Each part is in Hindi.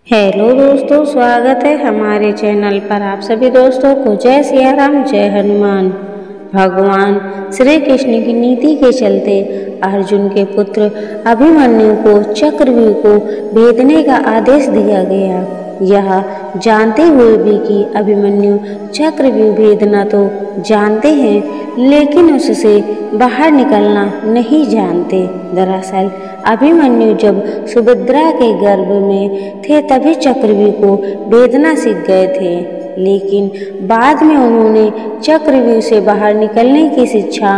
हेलो दोस्तों, स्वागत है हमारे चैनल पर। आप सभी दोस्तों को जय सिया राम, जय हनुमान। भगवान श्री कृष्ण की नीति के चलते अर्जुन के पुत्र अभिमन्यु को चक्रव्यूह को भेदने का आदेश दिया गया। यह जानते हुए भी कि अभिमन्यु चक्रव्यूह भेदना तो जानते हैं, लेकिन उससे बाहर निकलना नहीं जानते। दरअसल अभिमन्यु जब सुभद्रा के गर्भ में थे तभी चक्रव्यूह को भेदना सीख गए थे, लेकिन बाद में उन्होंने चक्रव्यूह से बाहर निकलने की शिक्षा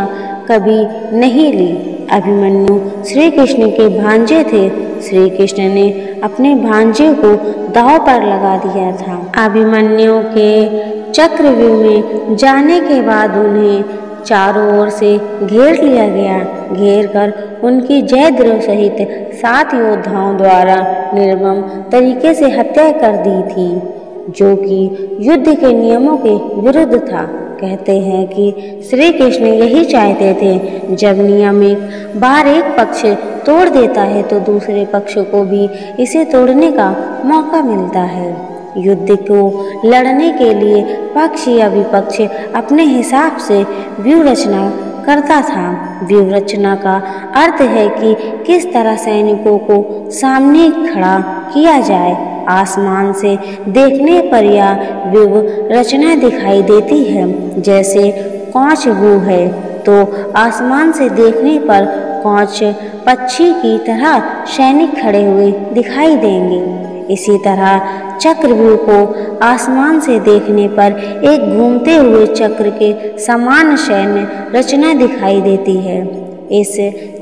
कभी नहीं ली। अभिमन्यु श्री कृष्ण के भांजे थे। श्री कृष्ण ने अपने भांजे को दांव पर लगा दिया था। अभिमन्यु के चक्रव्यूह में जाने के बाद उन्हें चारों ओर से घेर लिया गया। घेर कर उनकी जयद्रथ सहित 7 योद्धाओं द्वारा निर्मम तरीके से हत्या कर दी थी, जो कि युद्ध के नियमों के विरुद्ध था। कहते हैं कि श्री कृष्ण यही चाहते थे, जब नियम एक बार एक पक्ष तोड़ देता है तो दूसरे पक्ष को भी इसे तोड़ने का मौका मिलता है। युद्ध को लड़ने के लिए पक्ष या विपक्ष अपने हिसाब से व्यूह रचना करता था। व्यूह रचना का अर्थ है कि किस तरह सैनिकों को सामने खड़ा किया जाए। आसमान से देखने पर यह व्यूह रचना दिखाई देती है। जैसे कौच व्यूह है तो आसमान से देखने पर कौच पक्षी की तरह सैनिक खड़े हुए दिखाई देंगे। इसी तरह चक्रव्यूह को आसमान से देखने पर एक घूमते हुए चक्र के समान सैन्य रचना दिखाई देती है। इस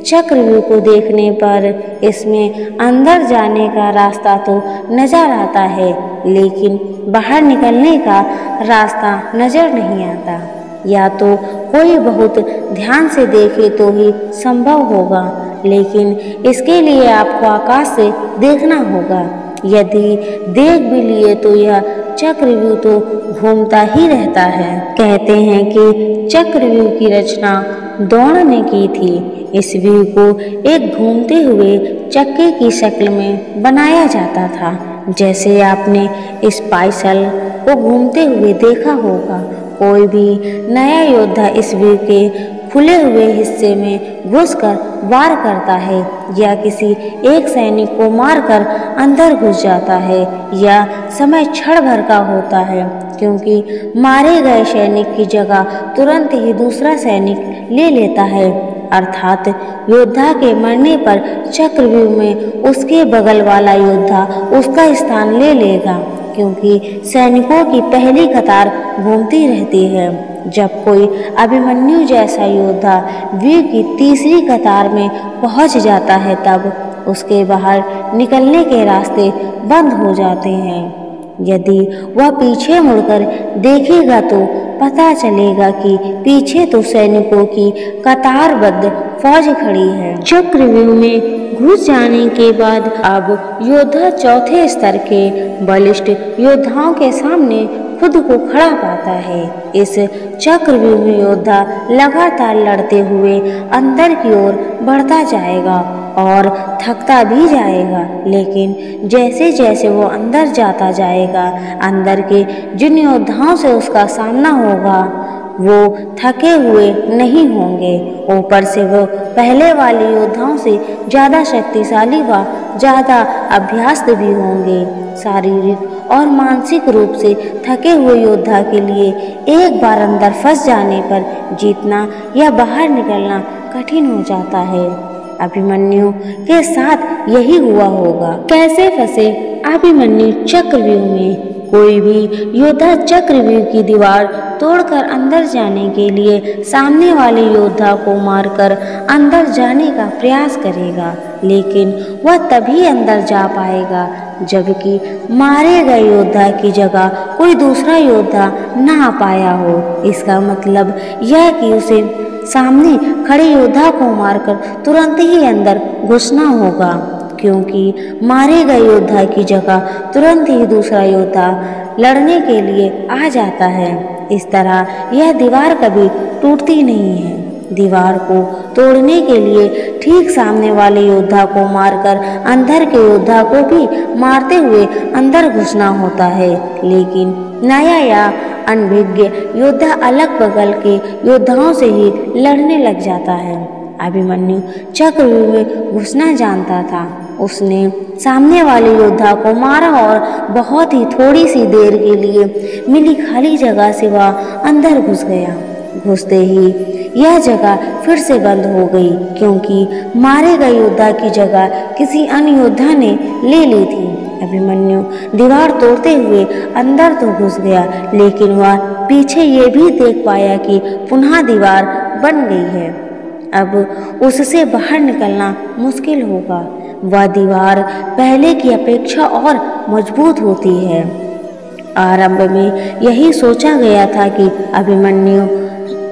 चक्रव्यूह को देखने पर इसमें अंदर जाने का रास्ता तो नजर आता है, लेकिन बाहर निकलने का रास्ता नजर नहीं आता। या तो कोई बहुत ध्यान से देखे तो ही संभव होगा, लेकिन इसके लिए आपको आकाश से देखना होगा। यदि देख भी लिए तो यह चक्रव्यूह तो घूमता ही रहता है। कहते हैं कि चक्रव्यूह की रचना द्रोण ने की थी। इस व्यूह को एक घूमते हुए चक्के की शक्ल में बनाया जाता था। जैसे आपने इस पाइसल को घूमते हुए देखा होगा। कोई भी नया योद्धा इस व्यूह के खुले हुए हिस्से में घुसकर वार करता है या किसी एक सैनिक को मारकर अंदर घुस जाता है, या समय क्षण भर का होता है, क्योंकि मारे गए सैनिक की जगह तुरंत ही दूसरा सैनिक ले लेता है। अर्थात योद्धा के मरने पर चक्रव्यूह में उसके बगल वाला योद्धा उसका स्थान ले लेगा, क्योंकि सैनिकों की पहली कतार घूमती रहती है। जब कोई अभिमन्यु जैसा योद्धा व्यूह की तीसरी कतार में पहुंच जाता है, तब उसके बाहर निकलने के रास्ते बंद हो जाते हैं। यदि वह पीछे मुड़कर देखेगा तो पता चलेगा कि पीछे तो सैनिकों की कतारबद्ध फौज खड़ी है। चक्रव्यूह में घुस जाने के बाद अब योद्धा चौथे स्तर के बलिष्ठ योद्धाओं के सामने खुद को खड़ा पाता है। इस चक्रव्यूह में योद्धा लगातार लड़ते हुए अंदर की ओर बढ़ता जाएगा और थकता भी जाएगा, लेकिन जैसे जैसे वो अंदर जाता जाएगा, अंदर के जिन योद्धाओं से उसका सामना होगा वो थके हुए नहीं होंगे। ऊपर से वो पहले वाले योद्धाओं से ज़्यादा शक्तिशाली व ज़्यादा अभ्यस्त भी होंगे। शारीरिक और मानसिक रूप से थके हुए योद्धा के लिए एक बार अंदर फंस जाने पर जीतना या बाहर निकलना कठिन हो जाता है। अभिमन्यु के साथ यही हुआ होगा। कैसे फंसे अभिमन्यु चक्रव्यूह में? कोई भी योद्धा चक्रव्यूह की दीवार तोड़कर अंदर जाने के लिए सामने वाले योद्धा को मारकर अंदर जाने का प्रयास करेगा, लेकिन वह तभी अंदर जा पाएगा जबकि मारे गए योद्धा की जगह कोई दूसरा योद्धा ना आ पाया हो। इसका मतलब यह कि उसे सामने खड़े योद्धा को मारकर तुरंत ही अंदर घुसना होगा, क्योंकि मारे गए योद्धा की जगह तुरंत ही दूसरा योद्धा लड़ने के लिए आ जाता है। इस तरह यह दीवार कभी टूटती नहीं है। दीवार को तोड़ने के लिए ठीक सामने वाले योद्धा को मारकर अंदर के योद्धा को भी मारते हुए अंदर घुसना होता है। लेकिन नया या अनभिज्ञ योद्धा अलग बगल के योद्धाओं से ही लड़ने लग जाता है। अभिमन्यु चक्रव्यूह में घुसना जानता था। उसने सामने वाले योद्धा को मारा और बहुत ही थोड़ी सी देर के लिए मिली खाली जगह से वह अंदर घुस गया। घुसते ही यह जगह फिर से बंद हो गई, क्योंकि मारे गए योद्धा की जगह किसी अन्य योद्धा ने ले ली थी। अभिमन्यु दीवार तोड़ते हुए अंदर तो घुस गया, लेकिन वह पीछे ये भी देख पाया कि पुनः दीवार बन गई है। अब उससे बाहर निकलना मुश्किल होगा। वह दीवार पहले की अपेक्षा और मजबूत होती है। आरंभ में यही सोचा गया था कि अभिमन्यु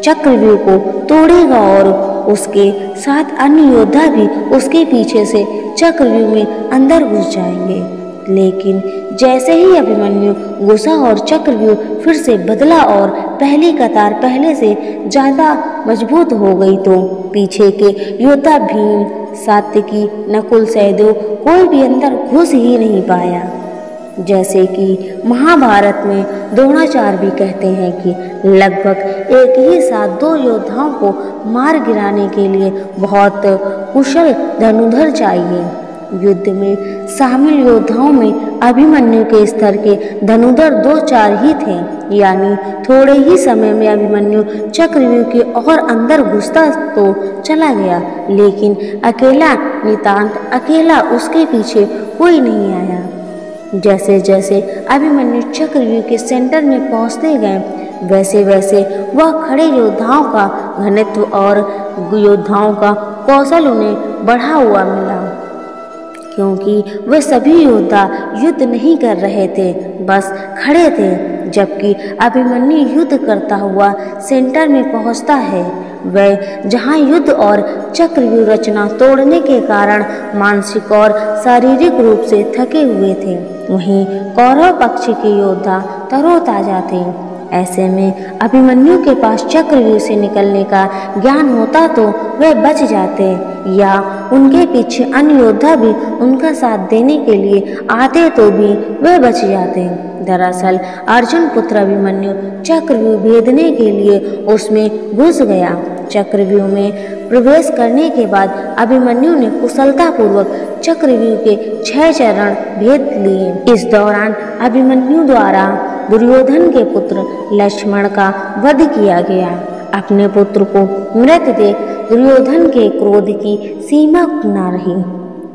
चक्रव्यूह को तोड़ेगा और उसके साथ अन्य योद्धा भी उसके पीछे से चक्रव्यूह में अंदर घुस जाएंगे। लेकिन जैसे ही अभिमन्यु घुसा और चक्रव्यूह फिर से बदला और पहली कतार पहले से ज्यादा मजबूत हो गई, तो पीछे के योद्धा भीम, सात्यकी, नकुल, सहदेव कोई भी अंदर घुस ही नहीं पाया। जैसे कि महाभारत में द्रोणाचार्य भी कहते हैं कि लगभग एक ही साथ दो योद्धाओं को मार गिराने के लिए बहुत कुशल धनुर्धर चाहिए। युद्ध में शामिल योद्धाओं में अभिमन्यु के स्तर के धनुर्धर 2-4 ही थे, यानी थोड़े ही समय में अभिमन्यु चक्रव्यूह के और अंदर घुसता तो चला गया, लेकिन अकेला, नितांत अकेला, उसके पीछे कोई नहीं आया। जैसे जैसे अभिमन्यु चक्रव्यूह के सेंटर में पहुंचते गए, वैसे वैसे वह खड़े योद्धाओं का घनत्व और योद्धाओं का कौशल उन्हें बढ़ा हुआ मिला, क्योंकि वे सभी योद्धा युद्ध नहीं कर रहे थे, बस खड़े थे। जबकि अभिमन्यु युद्ध करता हुआ सेंटर में पहुंचता है, वह जहां युद्ध और चक्रव्यूह रचना तोड़ने के कारण मानसिक और शारीरिक रूप से थके हुए थे, वहीं कौरव पक्ष के योद्धा तरोताजा थे। ऐसे में अभिमन्यु के पास चक्रव्यूह से निकलने का ज्ञान होता तो वे बच जाते, या उनके पीछे अन्य योद्धा भी उनका साथ देने के लिए आते तो भी वे बच जाते। दरअसल अर्जुन पुत्र अभिमन्यु चक्रव्यूह भेदने के लिए उसमें घुस गया। चक्रव्यूह में प्रवेश करने के बाद अभिमन्यु ने कुशलतापूर्वक चक्रव्यूह के 6 चरण भेद लिए। इस दौरान अभिमन्यु द्वारा दुर्योधन के पुत्र लक्ष्मण का वध किया गया। अपने पुत्र को मृत देख दुर्योधन के क्रोध की सीमा न रही।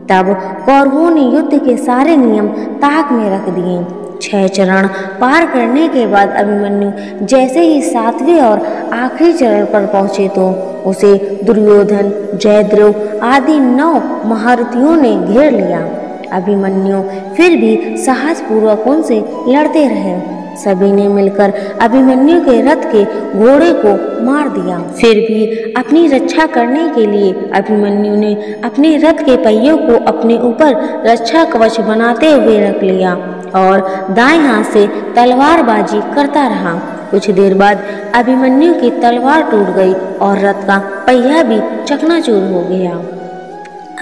तब कौरवों ने युद्ध के सारे नियम ताक में रख दिए। 6 चरण पार करने के बाद अभिमन्यु जैसे ही 7वें और आखिरी चरण पर पहुंचे तो उसे दुर्योधन, जयद्रथ आदि 9 महारथियों ने घेर लिया। अभिमन्यु फिर भी साहसपूर्वक उनसे लड़ते रहे। सभी ने मिलकर अभिमन्यु के रथ के घोड़े को मार दिया। फिर भी अपनी रक्षा करने के लिए अभिमन्यु ने अपने रथ के पहियों को अपने ऊपर रक्षा कवच बनाते हुए रख लिया और दाएं हाथ से तलवारबाजी करता रहा। कुछ देर बाद अभिमन्यु की तलवार टूट गई और रथ का पहिया भी चकनाचूर हो गया।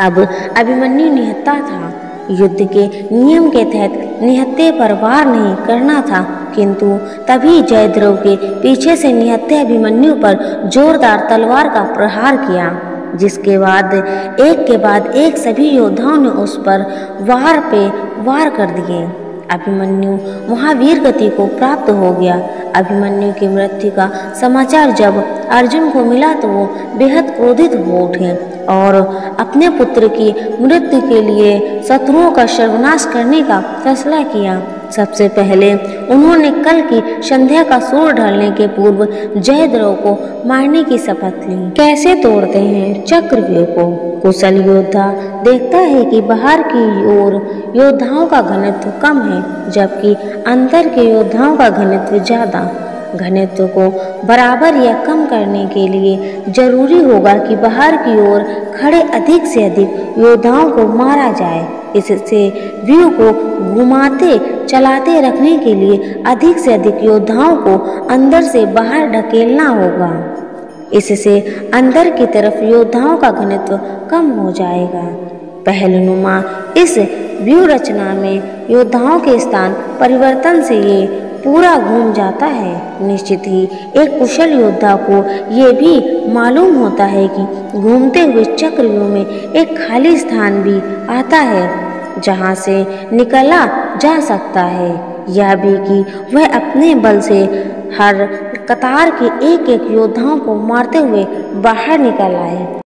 अब अभिमन्यु निहत्था था। युद्ध के नियम के तहत निहत्थे पर वार नहीं करना था, किंतु तभी जयद्रथ के पीछे से निहत्थे अभिमन्यु पर जोरदार तलवार का प्रहार किया, जिसके बाद एक सभी योद्धाओं ने उस पर वार पे वार कर दिए। अभिमन्यु महावीर गति को प्राप्त हो गया। अभिमन्यु की मृत्यु का समाचार जब अर्जुन को मिला तो वो बेहद क्रोधित हो उठे और अपने पुत्र की मृत्यु के लिए शत्रुओं का सर्वनाश करने का फैसला किया। सबसे पहले उन्होंने कल की संध्या का सूर्य ढलने के पूर्व जयद्रथ को मारने की शपथ ली। कैसे तोड़ते हैं चक्रव्यूह को? कुशल योद्धा देखता है कि बाहर की ओर योद्धाओं का घनत्व कम है, जबकि अंदर के योद्धाओं का घनत्व ज्यादा। घनत्व को बराबर या कम करने के लिए जरूरी होगा कि बाहर की ओर खड़े अधिक से अधिक योद्धाओं को मारा जाए। इससे व्यूह को घुमाते चलाते रखने के लिए अधिक से अधिक योद्धाओं को अंदर से बाहर ढकेलना होगा। इससे अंदर की तरफ योद्धाओं का घनत्व कम हो जाएगा। पहलुनुमा इस व्यूह रचना में योद्धाओं के स्थान परिवर्तन से ये पूरा घूम जाता है। निश्चित ही एक कुशल योद्धा को ये भी मालूम होता है कि घूमते हुए चक्रव्यूह में एक खाली स्थान भी आता है जहाँ से निकला जा सकता है। यह भी कि वह अपने बल से हर कतार के एक एक योद्धाओं को मारते हुए बाहर निकल आए।